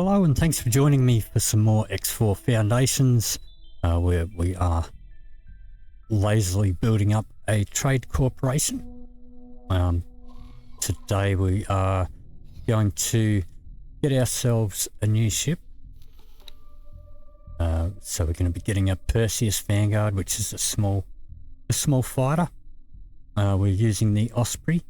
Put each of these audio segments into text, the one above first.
Hello and thanks for joining me for some more X4 Foundations, where we are lazily building up a trade corporation. Today we are going to get ourselves a new ship. So we're going to be getting a Perseus Vanguard, which is a small fighter. We're using the Osprey.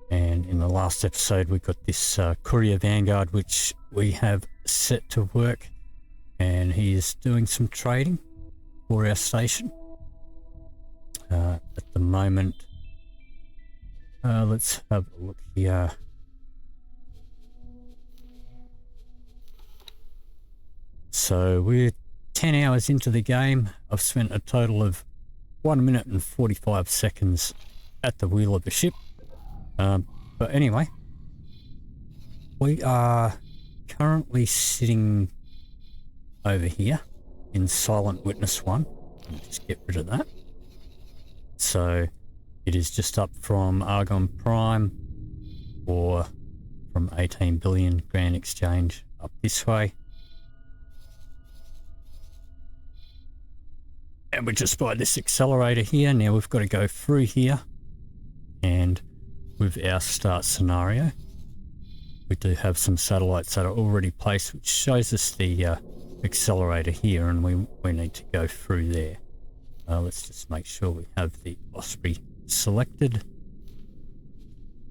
And in the last episode we got this Courier Vanguard, which we have set to work, and he is doing some trading for our station. At the moment, let's have a look here. So we're 10 hours into the game. I've spent a total of 1 minute and 45 seconds at the wheel of the ship. But anyway, we are currently sitting over here in Silent Witness 1. Let me just get rid of that. So it is just up from Argon Prime, or from 18 billion Grand Exchange up this way. And we're just by this accelerator here. Now we've got to go through here, and with our start scenario, we do have some satellites that are already placed, which shows us the accelerator here, and we need to go through there. Let's just make sure we have the Osprey selected.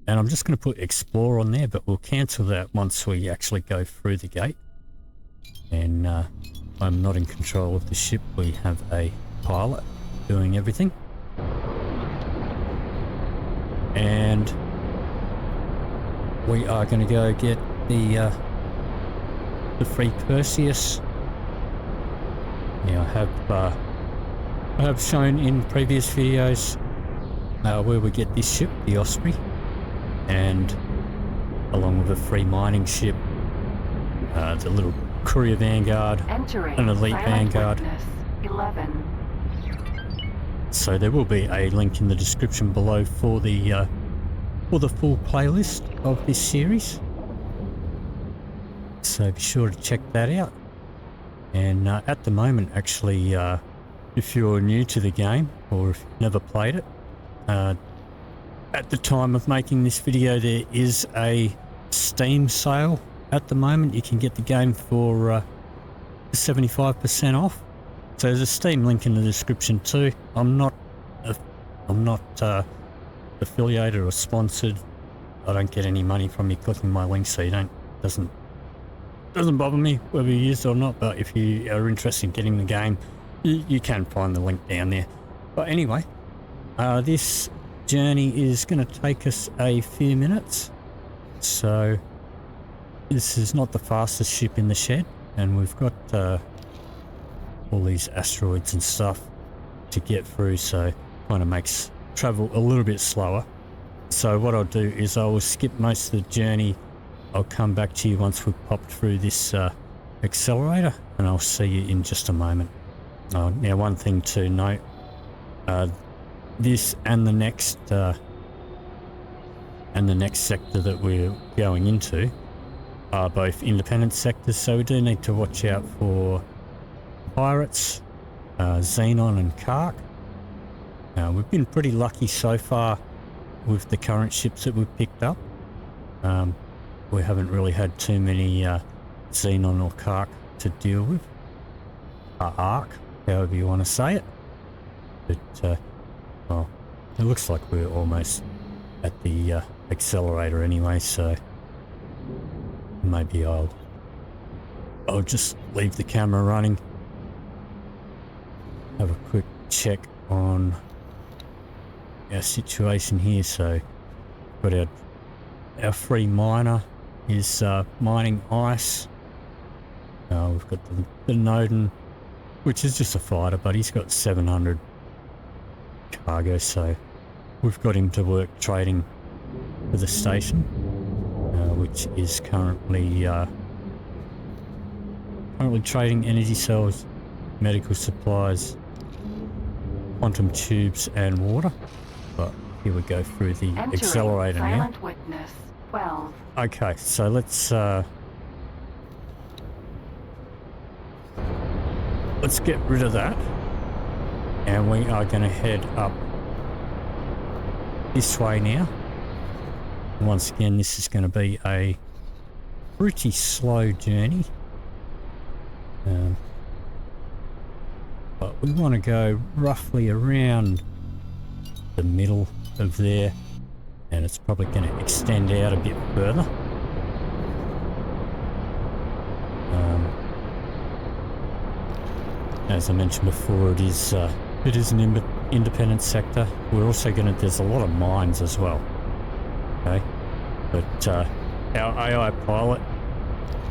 And I'm just going to put Explore on there, but we'll cancel that once we actually go through the gate. And I'm not in control of the ship. We have a pilot doing everything. And we are going to go get the free Perseus. Now I have shown in previous videos where we get this ship, the Osprey, and along with a free mining ship, the little Courier Vanguard, an Elite Vanguard. 11. So there will be a link in the description below for the full playlist of this series. So be sure to check that out. And at the moment, actually, if you're new to the game or if you've never played it, at the time of making this video, there is a Steam sale at the moment. You can get the game for 75% off. So there's a Steam link in the description too. I'm not affiliated or sponsored. I don't get any money from you clicking my link, so doesn't bother me whether you use it or not. But if you are interested in getting the game, you can find the link down there. But anyway, this journey is going to take us a few minutes. So this is not the fastest ship in the shed, and we've got all these asteroids and stuff to get through, so kind of makes travel a little bit slower. So what I'll do is I will skip most of the journey. I'll come back to you once we've popped through this accelerator, and I'll see you in just a moment. Now, one thing to note, this and the next sector that we're going into are both independent sectors, so we do need to watch out for pirates, Xenon and Kark. We've been pretty lucky so far with the current ships that we've picked up. We haven't really had too many Xenon or Kark to deal with. Ark, however you want to say it. But, well, it looks like we're almost at the accelerator anyway, so maybe I'll just leave the camera running. Have a quick check on our situation here. So got our free miner is mining ice. We've got the Nodin, which is just a fighter, but he's got 700 cargo, so we've got him to work trading for the station, which is currently trading energy cells, medical supplies, quantum tubes and water. But here we go through the accelerator now. Silent Witness 12. Okay, so let's let's get rid of that. And we are going to head up this way now. Once again, this is going to be a pretty slow journey. But we want to go roughly around the middle of there, and it's probably going to extend out a bit further. As I mentioned before, it is an independent sector. We're also going to, there's a lot of mines as well. Okay, but our AI pilot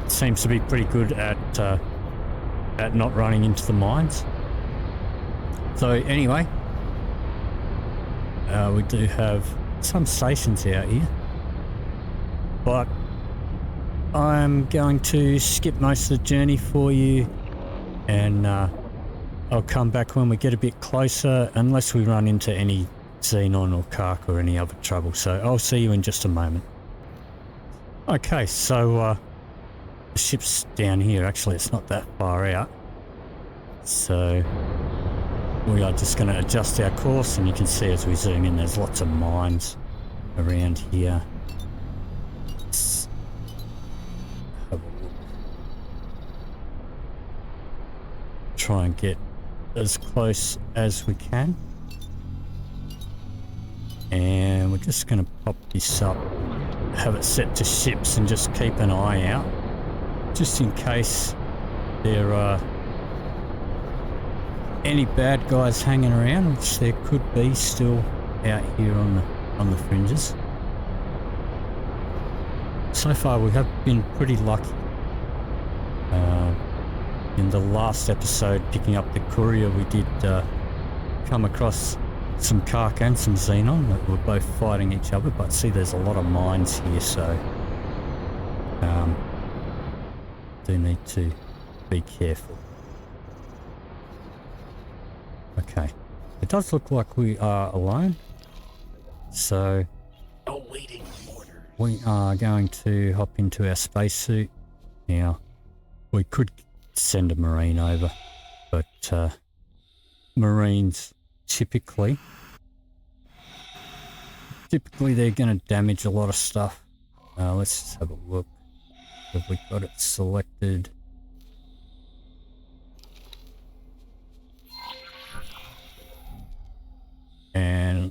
seems to be pretty good at not running into the mines. So anyway, we do have some stations out here, but I'm going to skip most of the journey for you, and I'll come back when we get a bit closer, unless we run into any xenon or carc or any other trouble. So I'll see you in just a moment. Okay, so the ship's down here. Actually, it's not that far out. So we are just going to adjust our course, and you can see as we zoom in, there's lots of mines around here. Let's have a look. Try and get as close as we can. And we're just going to pop this up, have it set to ships, and just keep an eye out, just in case there are any bad guys hanging around, which there could be still out here on the fringes. So far we have been pretty lucky. In the last episode, picking up the courier, we did come across some carc and some xenon that were both fighting each other, but see, there's a lot of mines here, so do need to be careful. Okay, it does look like we are alone, so awaiting orders. We are going to hop into our spacesuit. Now, we could send a Marine over, but Marines typically they're going to damage a lot of stuff. Let's just have a look. Have we got it selected? And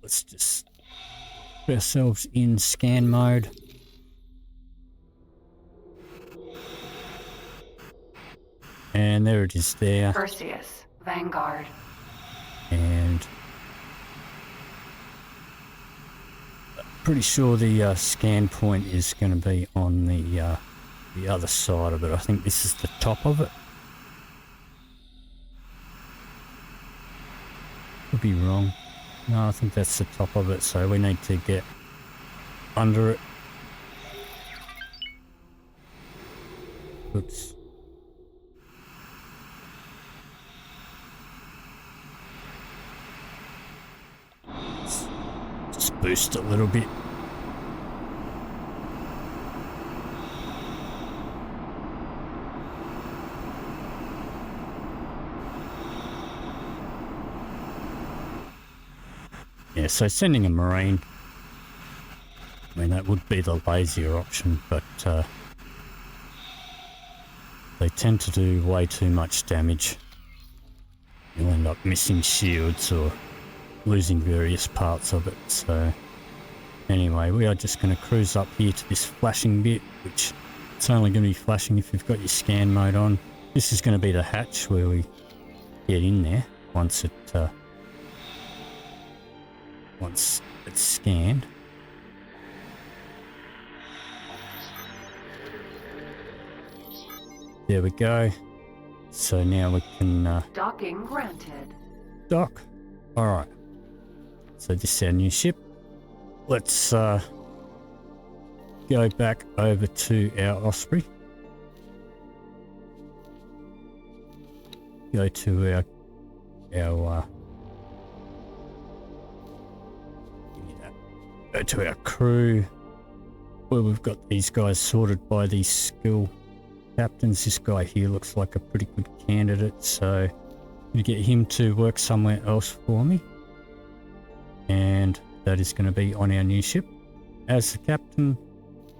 let's just put ourselves in scan mode. And there it is there. Perseus Vanguard. And pretty sure the scan point is going to be on the other side of it. I think this is the top of it. Could be wrong. No, I think that's the top of it, so we need to get under it. Oops. Just boost a little bit. Yeah, so sending a Marine, I mean, that would be the lazier option, but they tend to do way too much damage. You'll end up missing shields or losing various parts of it. So anyway, we are just going to cruise up here to this flashing bit, which it's only going to be flashing if you've got your scan mode on. This is going to be the hatch where we get in there once it's scanned. There we go. So now we can Docking granted. dock. Alright. So this is our new ship. Let's go back over to our Osprey. Go to our go to our crew, where we've got these guys sorted by these skill captains. This guy here looks like a pretty good candidate, so I'm going to get him to work somewhere else for me. And that is going to be on our new ship. As the captain,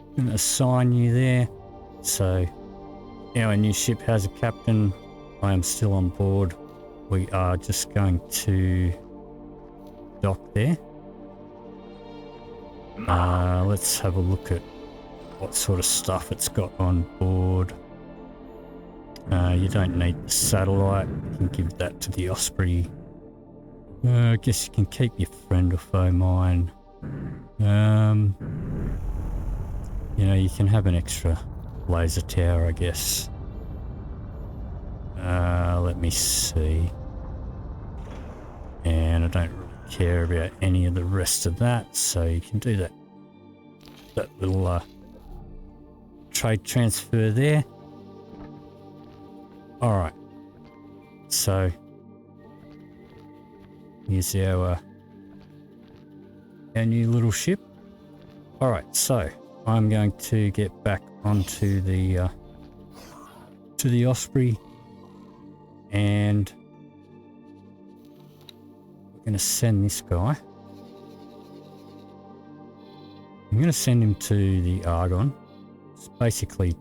I'm going to assign you there. So our new ship has a captain. I am still on board. We are just going to dock there. Let's have a look at what sort of stuff it's got on board. You don't need the satellite. You can give that to the Osprey. I guess you can keep your friend or foe mine. You know, you can have an extra laser tower, I guess. Let me see. And I don't really care about any of the rest of that, so you can do that little trade transfer there. Alright, so here's our new little ship. Alright, so I'm going to get back onto the Osprey, and we're going to send this guy. I'm going to send him to the Argon. It's basically,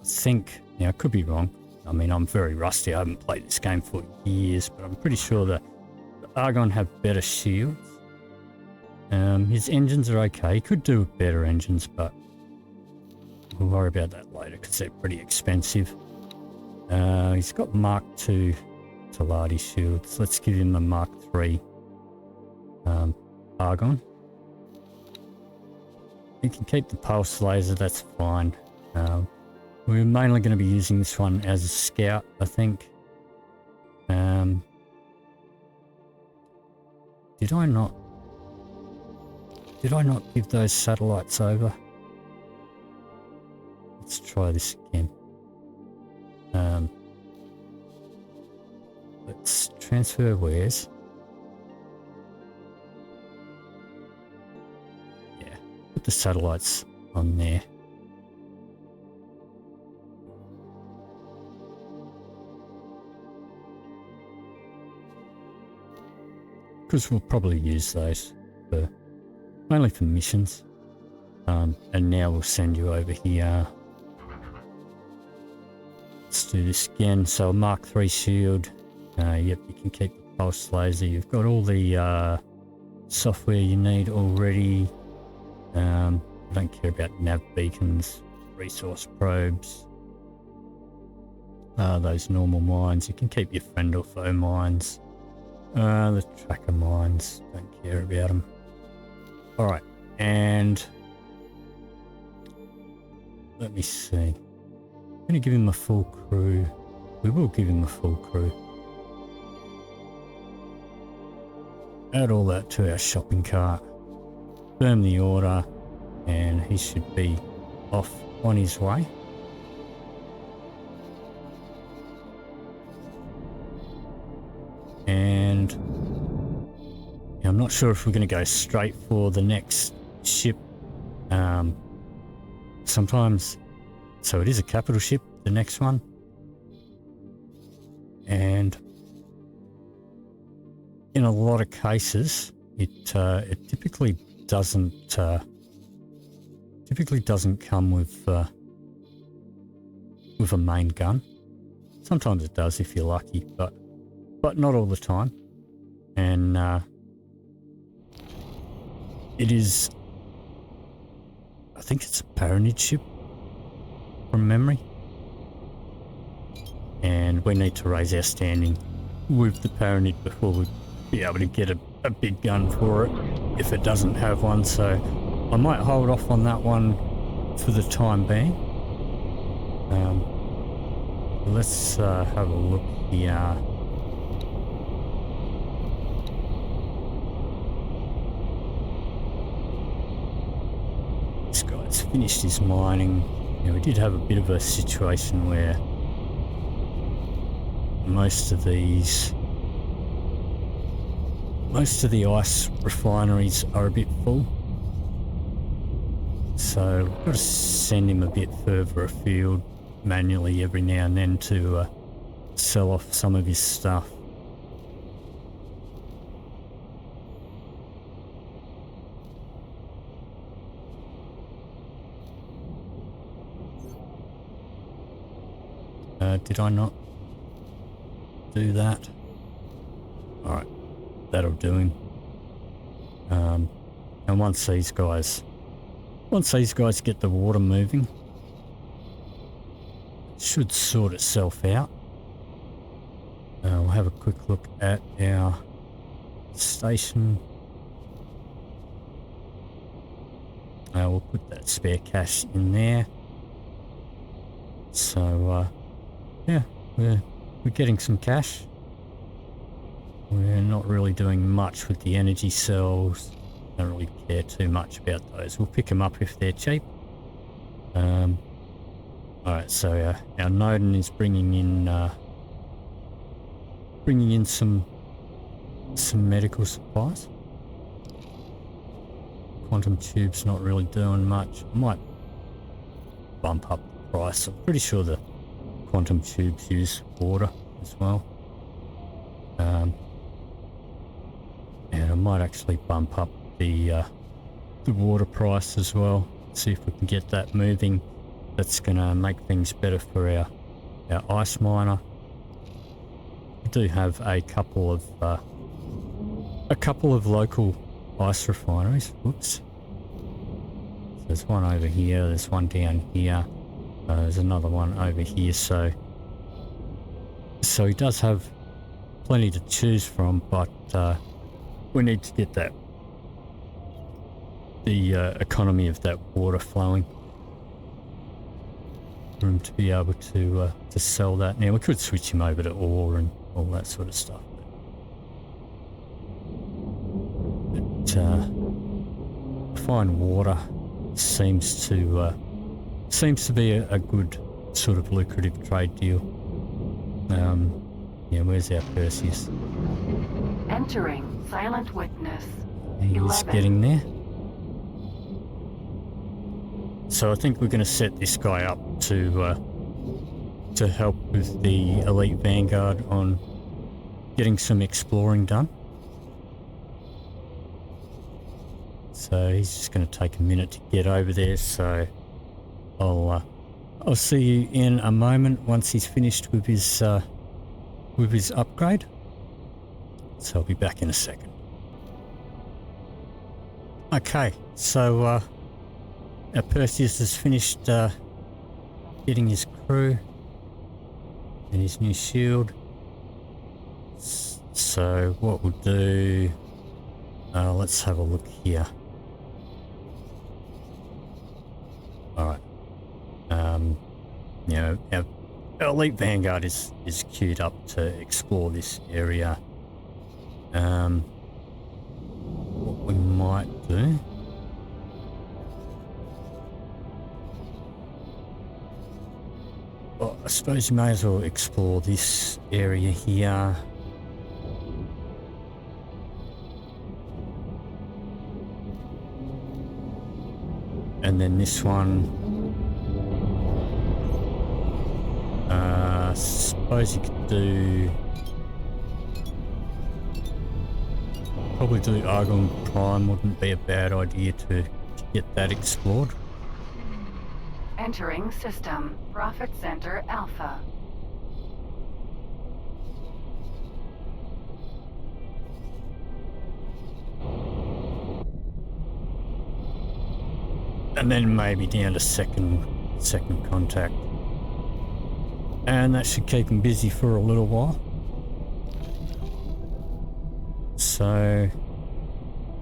I think, I could be wrong. I mean, I'm very rusty. I haven't played this game for years, but I'm pretty sure that the Argon have better shields. His engines are okay. He could do with better engines, but we'll worry about that later because they're pretty expensive. He's got Mark II Talati shields. Let's give him a Mark III Argon. You can keep the pulse laser, that's fine. We're mainly going to be using this one as a scout, I think. Did I not give those satellites over? Let's try this again. Let's transfer wares. Yeah, put the satellites on there. Because we'll probably use those for only for missions. And now we'll send you over here. Let's do this again. So Mark III shield. Yep, you can keep the pulse laser. You've got all the software you need already. I don't care about nav beacons, resource probes, those normal mines. You can keep your friend or foe mines. The tracker mines, don't care about them. Alright, and let me see. I'm going to give him a full crew. We will give him a full crew. Add all that to our shopping cart. Confirm the order, and he should be off on his way. And I'm not sure if we're going to go straight for the next ship. Sometimes, so it is a capital ship, the next one, and in a lot of cases, it typically doesn't come with a main gun. Sometimes it does if you're lucky, but not all the time. And it is, I think it's a Paranid ship from memory, and we need to raise our standing with the Paranid before we be able to get a big gun for it if it doesn't have one. So I might hold off on that one for the time being. Let's have a look here. This guy's finished his mining. Yeah, we did have a bit of a situation where most of the ice refineries are a bit full. So we've got to send him a bit further afield. manually every now and then to sell off some of his stuff. Did I not do that? Alright, that'll do him. And once these guys get the water moving, it should sort itself out. We'll have a quick look at our station. We'll put that spare cash in there. So yeah, we're getting some cash. We're not really doing much with the energy cells. Don't really care too much about those. We'll pick them up if they're cheap. Alright, so our Nodin is bringing in some medical supplies. Quantum tube's not really doing much. I might bump up the price. I'm pretty sure the quantum tubes use water as well. And I might actually bump up the water price as well. See if we can get that moving. That's going to make things better for our ice miner. We do have a couple of local ice refineries. Whoops. So there's one over here. There's one down here. There's another one over here. So he does have plenty to choose from, but we need to get the economy of that water flowing for him to be able to sell that. Now we could switch him over to ore and all that sort of stuff, but fine water seems to be a good sort of lucrative trade deal. Yeah, where's our Perseus? Entering Silent Witness. He's 11. getting there. So I think we're going to set this guy up to help with the Elite Vanguard on getting some exploring done. So he's just going to take a minute to get over there. So I'll see you in a moment once he's finished with his upgrade. So I'll be back in a second. Okay, so our Perseus has finished getting his crew and his new shield. So what we'll do, let's have a look here. Alright, you know, our Elite Vanguard is queued up to explore this area. What we might do, well, I suppose you may as well explore this area here. And then this one, I suppose you could do, probably do Argon Prime. Wouldn't be a bad idea to get that explored. Entering system. Profit Center Alpha. And then maybe down to second contact. And that should keep him busy for a little while. So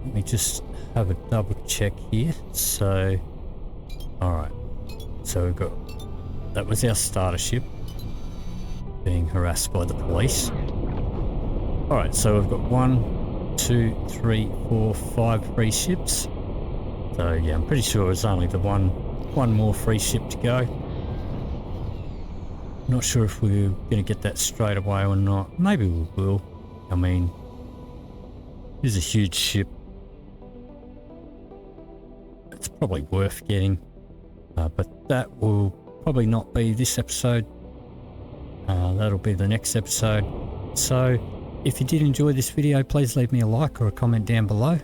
let me just have a double check here. So, alright. So we've got, that was our starter ship being harassed by the police. Alright, so we've got 1, 2, 3, 4, 5 free ships. So yeah, I'm pretty sure it's only the one more free ship to go. Not sure if we're going to get that straight away or not. Maybe we will. I mean, it is a huge ship. It's probably worth getting. But that will probably not be this episode. That'll be the next episode. So if you did enjoy this video, please leave me a like or a comment down below.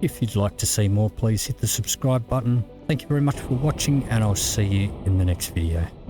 If you'd like to see more, please hit the subscribe button. Thank you very much for watching, and I'll see you in the next video.